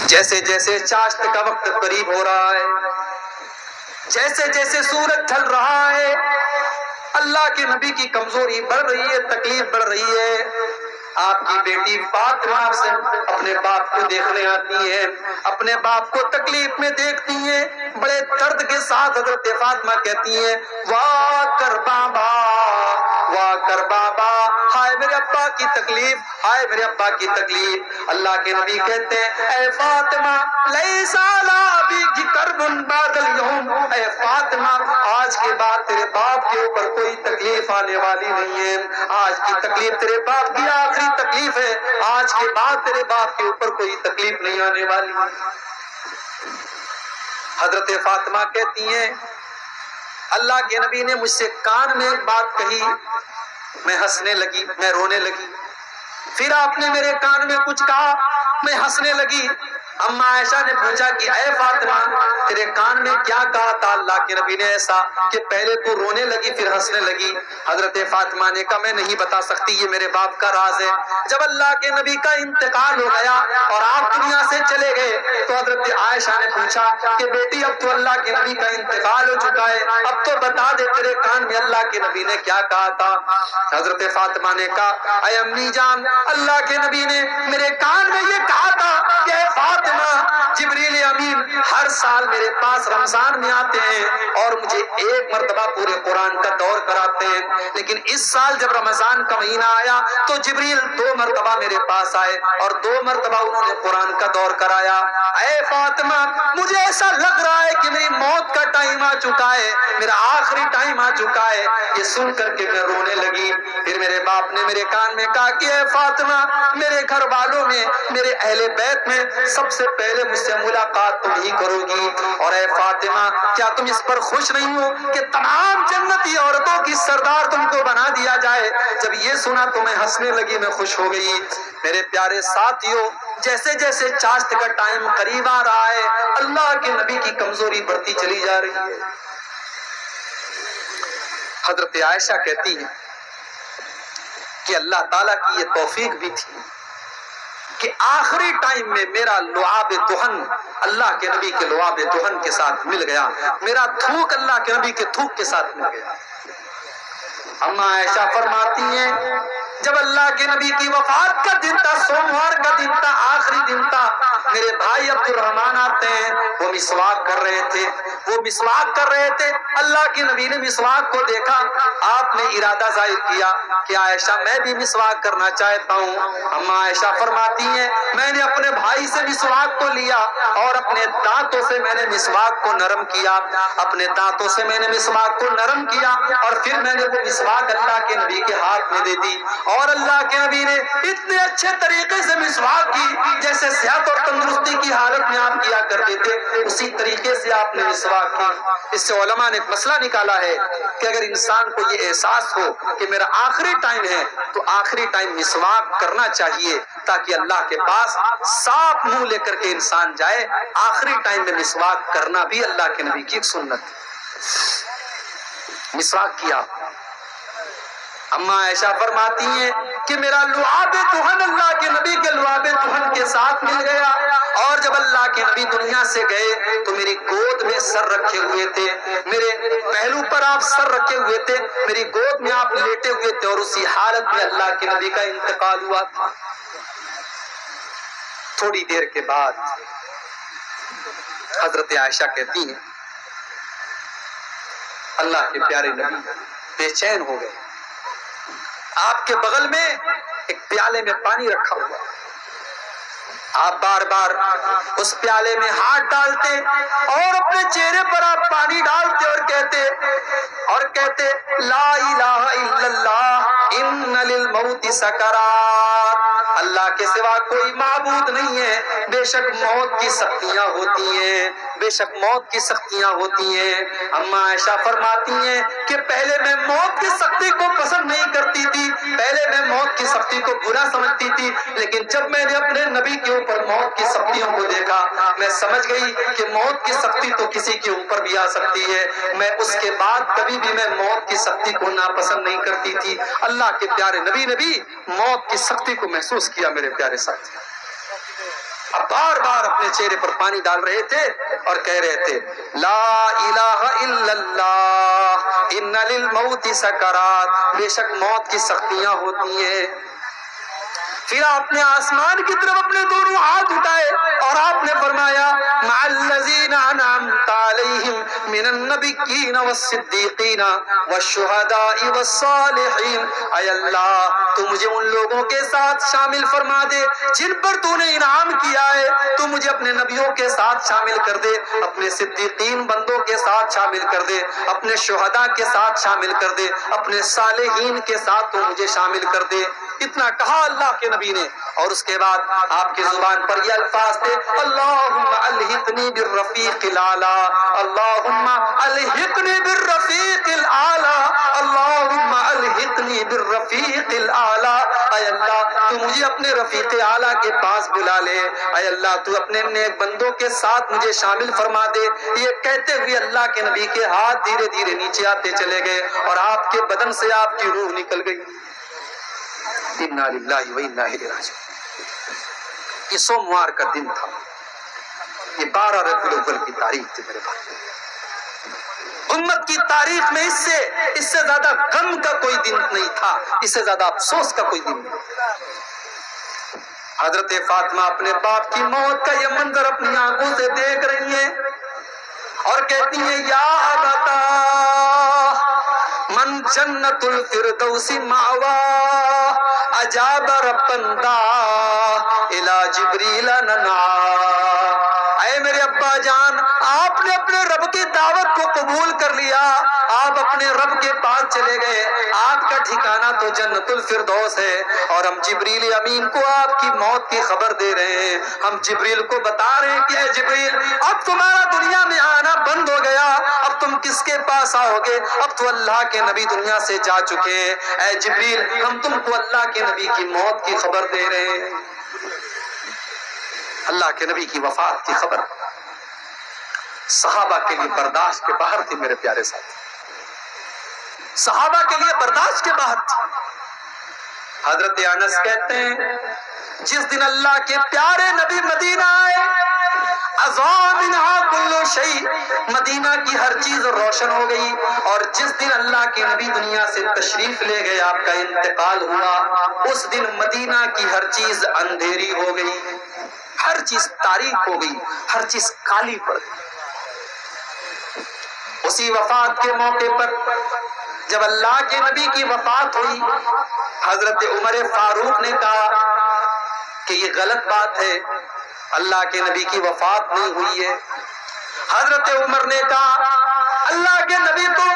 جیسے جیسے چاشت کا وقت قریب ہو رہا ہے، جیسے جیسے سورج ڈھل رہا ہے، اللہ کے نبی کی کمزوری بڑھ رہی ہے، تکلیف بڑھ رہی ہے۔ آپ کی بیٹی فاطمہ سے اپنے باپ کو دیکھنے آتی ہے، اپنے باپ کو تکلیف میں دیکھتی ہیں، بڑے درد کے ساتھ حضرت فاطمہ کہتی ہیں واہ کر بابا، واہ کر بابا، ہائے میرے ابا کی تکلیف، ہائے میرے ابا کی تکلیف۔ اللہ کے نبی کہتے ہیں اے فاطمہ لیس علی ابیک کرب بعد اليوم، اے فاطمہ آج کے بعد تیرے باپ کے اوپر کوئی تکلیف آنے والی نہیں ہے، آج کی تکلیف تیرے باپ کی آخری تکلیف ہے، آج کے بعد تیرے باپ کے اوپر کوئی تکلیف نہیں آنے والی۔ حضرت فاطمہ کہتی ہیں اللہ کے نبی نے مجھ سے کان میں ایک بات کہی، میں ہنسنے لگی، میں رونے لگی، پھر آپ نے میرے کان میں کچھ کہا، میں ہنسنے لگی۔ اما عائشہ نے پوچھا کہ اے فاطمہ تیرے کان میں کیا کہا تھا؟ اللہ کے نبی نے ایسا کہ پہلے تو رونے لگی پھر ہنسنے لگی۔ حضرت فاطمہ نے کہا میں نہیں بتا سکتی، یہ میرے باپ کا راز ہے۔ جب اللہ کے نبی کا انتقال ہو گیا اور آپ دنیا سے چلے گئے تو حضرت عائشہ نے پوچھا کہ بیٹی اب تو اللہ کے نبی کا انتقال ہو چکا ہے، اب تو بتا دے تیرے کان میں اللہ کے نبی نے کیا کہا تھا؟ حضرت فاطمہ نے کہا اے امی جان اللہ کے نبی نے میرے کان میں یہ کہا تھا کہ اے فاطمہ جبریل امین ہر سال میرے پاس رمضان میں آتے ہیں اور مجھے ایک مرتبہ پورے قرآن کا دور کراتے ہیں، لیکن اس سال جب رمضان کا مہینہ آیا تو جبریل 2 مرتبہ میرے پاس آئے اور 2 مرتبہ انہوں نے قرآن کا دور کرایا۔ اے فاطمہ مجھے ایسا لگ رہا ہے کہ میری موت کا ٹائم آ چکا ہے، میرا آخری ٹائم آ چکا ہے۔ یہ سن کر کے میں رونے لگی۔ پھر میرے باپ نے میرے کان میں کہا کہ اے فاطمہ میرے گھر والوں میں، میرے اہل بیت میں سب سے پہلے مجھ سے ملاقات تم ہی کرو گی، اور اے فاطمہ کیا تم اس پر خوش نہیں ہو کہ تمام جنتی عورتوں کی سردار تم کو بنا دیا جائے؟ جب یہ سنا تو میں ہنسنے لگی، میں خوش ہو گئی۔ میرے پیارے ساتھیوں جیسے جیسے چاشت کا ٹائم قریب آ رہا ہے اللہ کے نبی کی کمزوری بڑھتی چلی جا رہی ہے۔ حضرت عائشہ کہتی ہے کہ اللہ تعالیٰ کی یہ توفیق بھی تھی کہ آخری ٹائم میں میرا لعاب دہن اللہ کے نبی کے لعاب دہن کے ساتھ مل گیا، میرا تھوک اللہ کے نبی کے تھوک کے ساتھ مل گیا۔ اما عائشہ فرماتی ہیں جب اللہ کے نبی کی وفات کا دن تھا، سوموار کا دن تھا، آخری دن تھا، میرے بھائی عبد الرحمن آتے ہیں، وہ مسواک کر رہے تھے، وہ مسواک کر رہے تھے۔ اللہ کے نبی نے مسواک کو دیکھا، آپ نے ارادہ ظاہر کیا کہ عائشہ میں بھی مسواک کرنا چاہتا ہوں۔ اما عائشہ فرماتی ہیں میں نے اپنے بھائی سے مسواک کو لیا اور اپنے دانتوں سے میں نے مسواک کو نرم کیا، اپنے دانتوں سے میں نے مسواک کو نرم کیا اور پھر میں نے وہ مسواک اللہ کے نبی کے ہاتھ میں دے دی، اور اللہ کے نبی نے اتنے اچھے طریقے سے مسواک کی جیسے صحت اور تندرستی کی حالت میں آپ کیا کرتے تھے، اسی طریقے سے آپ نے مسواک کی۔ اس سے علماء نے ایک مسئلہ نکالا ہے کہ اگر انسان کو یہ احساس ہو کہ میرا آخری ٹائم ہے تو آخری ٹائم مسواک کرنا چاہیے تاکہ اللہ کے پاس صاف منہ لے کر کے انسان جائے۔ آخری ٹائم میں مسواک کرنا بھی اللہ کے نبی کی ایک سنت ہے۔ مسواک کیا۔ اما عائشہ فرماتی ہیں کہ میرا لعاب دہن اللہ کے نبی کے لعاب دہن کے ساتھ مل گیا، اور جب اللہ کے نبی دنیا سے گئے تو میری گود میں سر رکھے ہوئے تھے، میرے پہلو پر آپ سر رکھے ہوئے تھے، میری گود میں آپ لیٹے ہوئے تھے، اور اسی حالت میں اللہ کے نبی کا انتقال ہوا تھا۔ تھوڑی دیر کے بعد حضرت عائشہ کہتی ہیں اللہ کے پیارے نبی بے چین ہو گئے، آپ کے بغل میں ایک پیالے میں پانی رکھا ہوا، آپ بار بار اس پیالے میں ہاتھ ڈالتے اور اپنے چہرے پر آپ پانی ڈالتے اور کہتے لا الہ الا اللہ ان للموت سکرات، اللہ کے سوا کوئی معبود نہیں ہے، بے شک موت کی سختیاں ہوتی ہیں، بے شک موت کی سختیاں ہوتی ہیں۔ اما عائشہ فرماتی ہیں کہ پہلے میں موت کی سختی کو پسند نہیں کرتی تھی، پہلے میں موت کی سختی کو برا سمجھتی تھی، لیکن جب میں نے اپنے نبی کے اوپر موت کی سختیوں کو دیکھا میں سمجھ گئی کہ موت کی سختی تو کسی کے اوپر بھی آ سکتی ہے۔ میں اس کے بعد کبھی بھی میں موت کی سختی کو ناپسند نہیں کرتی تھی۔ اللہ کے پیارے نبی نے بھی موت کی سختی کو محسوس کیا۔ میرے پیارے ساتھی اب بار بار اپنے چہرے پر پانی ڈال رہے تھے اور کہہ رہے تھے لا الہ الا اللہ ان للموت سکرات، بے شک موت کی سختیاں ہوتی ہیں۔ پھر آپ نے آسمان کی طرف اپنے دونوں ہاتھ اٹھائے اور آپ نے فرمایا مع الذین انعمت علیہم من النبیین والصدیقین والشہداء والصالحین، اے اللہ تو مجھے ان لوگوں کے ساتھ شامل فرما دے جن پر تو نے انعام کیا ہے، تو مجھے اپنے نبیوں کے ساتھ شامل کر دے، اپنے صدیقین بندوں کے ساتھ شامل کر دے، اپنے شہداء کے ساتھ شامل کر دے، اپنے صالحین کے ساتھ تو مجھے شامل کر دے۔ اتنا کہا اللہ کے نبی نے، اور اس کے بعد آپ کی زبان پر یہ الفاظ تھے اللہم الحقنی بالرفیق الاعلی، اللہم الحقنی بالرفیق الاعلی، اللہم الحقنی بالرفیق الاعلی، اے اللہ تو مجھے اپنے رفیق اعلیٰ کے پاس بلا لے، اے اللہ تو اپنے نیک بندوں کے ساتھ مجھے شامل فرما دے۔ یہ کہتے ہوئے اللہ کے نبی کے ہاتھ دھیرے دھیرے نیچے آتے چلے گئے اور آپ کے بدن سے آپ کی روح نکل گئی۔ انا للہ و انا الیہ راجعون۔ یہ سوموار کا دن تھا، یہ 12 ربیع الاول کی تاریخ تھی میرے بھائی۔ امت کی تاریخ میں اس سے زیادہ غم کا کوئی دن نہیں تھا، اس سے زیادہ افسوس کا کوئی دن نہیں تھا۔ حضرت فاطمہ اپنے باپ کی موت کا یہ منظر اپنی آنکھوں سے دیکھ رہی ہیں اور کہتی ہیں یا ابتا من جنت الفردوس مأوا اجاب ربن دعا الى جبریل ننعا، اے میرے ابا جان آپ نے اپنے رب کی دعوت کو قبول کر لیا، آپ اپنے رب کے پاس چلے گئے، آپ کا ٹھکانہ تو جنت الفردوس ہے، اور ہم جبریل امین کو آپ کی موت کی خبر دے رہے ہیں۔ ہم جبریل کو بتا رہے ہیں کہ اے جبریل اب تمہارا دنیا میں آنا بند ہو گیا، اب تم کس کے پاس آؤ گے، اب تو اللہ کے نبی دنیا سے جا چکے ہیں، اے جبریل ہم تم کو اللہ کے نبی کی موت کی خبر دے رہے ہیں۔ اللہ کے نبی کی وفات کی خبر صحابہ کے لیے برداشت کے باہر تھی میرے پیارے ساتھی، صحابہ کے لیے برداشت کے باہر تھی۔ حضرت انس کہتے ہیں جس دن اللہ کے پیارے نبی مدینہ آئے اضاء منہا کل شیء، مدینہ کی ہر چیز روشن ہو گئی، اور جس دن اللہ کے نبی دنیا سے تشریف لے گئے، آپ کا انتقال ہوا، اس دن مدینہ کی ہر چیز اندھیری ہو گئی، ہر چیز تاریک ہو گئی، ہر چیز کالی پڑ گئی۔ اسی وفات کے موقع پر جب اللہ کے نبی کی وفات ہوئی، حضرت عمر فاروق نے کہا کہ یہ غلط بات ہے، اللہ کے نبی کی وفات نہیں ہوئی ہے۔ حضرت عمر نے کہا اللہ کے نبی تو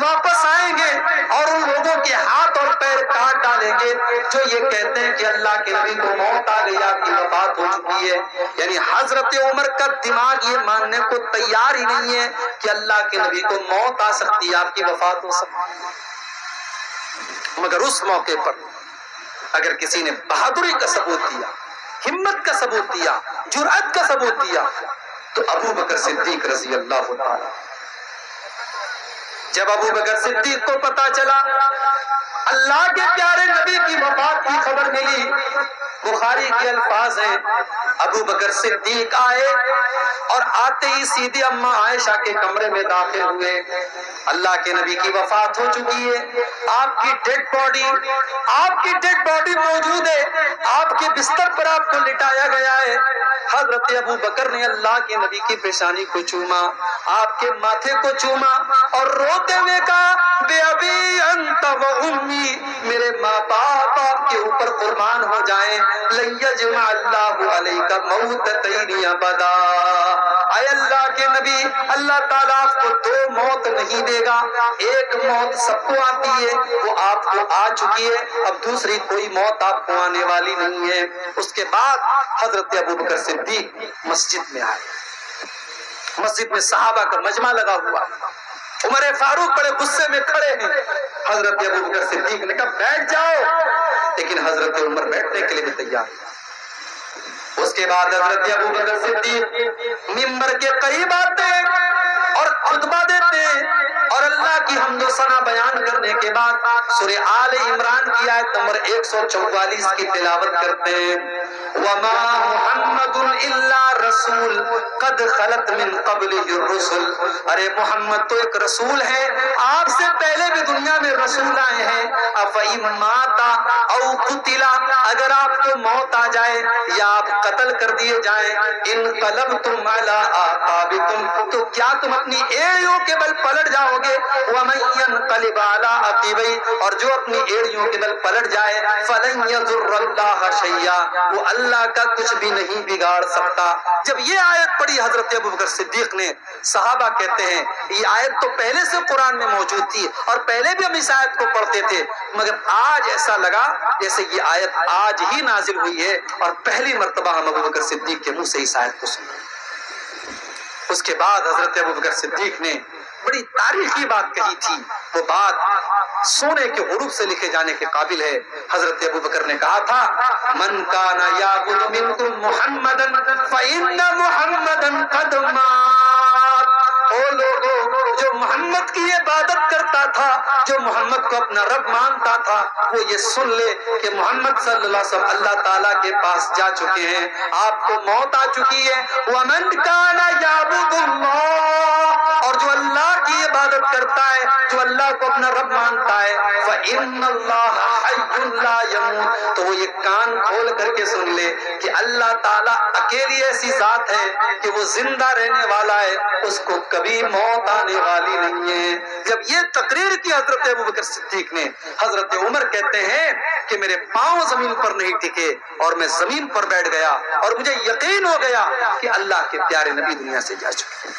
واپس آئیں گے اور ان لوگوں کے ہاتھ اور پیر کاٹ ڈالیں گے جو یہ کہتے ہیں کہ اللہ کے نبی کو موت آ گئی، آپ کی وفات ہو چکی ہے۔ یعنی حضرت عمر کا دماغ یہ ماننے کو تیار ہی نہیں ہے کہ اللہ کے نبی کو موت آ سکتی ہے، آپ کی وفات ہو سکتی ہے۔ مگر اس موقع پر اگر کسی نے بہادری کا ثبوت دیا، ہمت کا ثبوت دیا، جرأت کا ثبوت دیا، تو ابو بکر صدیق رضی اللہ تعالی۔ جب ابو بکر صدیق کو پتا چلا اللہ کے پیارے نبی کی وفات کی خبر ملی، بخاری کے الفاظ ہیں ابو بکر صدیق آئے اور آتے ہی سیدھے اماں عائشہ کے کمرے میں داخل ہوئے۔ اللہ کے نبی کی وفات ہو چکی ہے، آپ کی ڈیڈ باڈی موجود ہے، آپ کے بستر پر آپ کو لٹایا گیا ہے۔ حضرت ابو بکر نے اللہ کے نبی کی پیشانی کو چوما، آپ کے ماتھے کو چوما اور روتے ہوئے کہا بے ابی انت و امی، میرے ماں باپ آپ کے اوپر قربان ہو جائیں، لن یجمع اللہ علیک موتتین ابدا، اے اللہ کے نبی اللہ تعالیٰ آپ کو دو موت نہیں دے گا، ایک موت سب کو آتی ہے وہ آپ کو آ چکی ہے، اب دوسری کوئی موت آپ کو آنے والی نہیں ہے۔ اس کے بعد حضرت ابو بکر صدیق مسجد میں آئے، مسجد میں صحابہ کا مجمع لگا ہوا، عمر فاروق بڑے غصے میں کھڑے ہیں، حضرت ابو بکر صدیق نے کہا بیٹھ جاؤ، لیکن حضرت عمر بیٹھنے کے لیے بھی تیار۔ اس کے بعد حضرت ابو بکر صدیق منبر کے قریب آتے اور خطبہ دیتے اور اللہ کی حمد و ثنا بیان کرنے کے بعد سورہ آل عمران کی آیت نمبر 144 کی تلاوت کرتے ہیں۔ وَمَا مُحَمَّدٌ الا رسول قد خلت من قبلہ الرسل، ارے محمد تو ایک رسول ہے، آپ سے پہلے بھی دنیا میں رسول آئے ہیں، افإن مات او قتل، اگر آپ کو موت آ جائے یا آپ قتل کر دیے جائیں، انقلبتم علی اعقابکم، تو کیا تم اپنی ایڑیوں کے بل پلٹ جاؤ گے؟ ومن ينقلب علی عقبیہ، اور جو اپنی ایڑیوں کے بل پلٹ جائے، فلن یضر اللہ شیئا، وہ اللہ کا کچھ بھی نہیں بگاڑ سکتا۔ جب یہ آیت پڑھی حضرت ابوبکر صدیق نے، صحابہ کہتے ہیں یہ آیت تو پہلے سے قرآن میں موجود تھی اور پہلے بھی ہم اس آیت کو پڑھتے تھے، مگر آج ایسا لگا جیسے یہ آیت آج ہی نازل ہوئی ہے اور پہلی مرتبہ ہم ابوبکر صدیق کے منہ سے اس آیت کو سنیں۔ اس کے بعد حضرت ابوبکر صدیق نے بڑی تاریخی بات کہی تھی، وہ بات سونے کے حروف سے لکھے جانے کے قابل ہے۔ حضرت ابوبکر نے کہا تھا من کان یعبد منکم محمدا فإن محمدا قد مات، او لوگوں جو محمد کی عبادت کرتا تھا، جو محمد کو اپنا رب مانتا تھا، وہ یہ سن لے کہ محمد صلی اللہ علیہ وسلم اللہ تعالیٰ کے پاس جا چکے ہیں، آپ کو موت آ چکی ہے۔ ومن کان یعبد اللہ، اور جو اللہ کی عبادت کرتا ہے، جو اللہ کو اپنا رب مانتا ہے، فإن اللہ حی لا یموت، تو وہ یہ کان کھول کر کے سن لے کہ اللہ تعالیٰ اکیلی ایسی ذات ہے کہ وہ زندہ رہنے والا ہے، اس کو کبھی موت آنے والی نہیں ہے۔ جب یہ تقریر کی حضرت ابوبکر صدیق نے، حضرت عمر کہتے ہیں کہ میرے پاؤں زمین پر نہیں ٹکے اور میں زمین پر بیٹھ گیا اور مجھے یقین ہو گیا کہ اللہ کے پیارے نبی دنیا سے جا چکے۔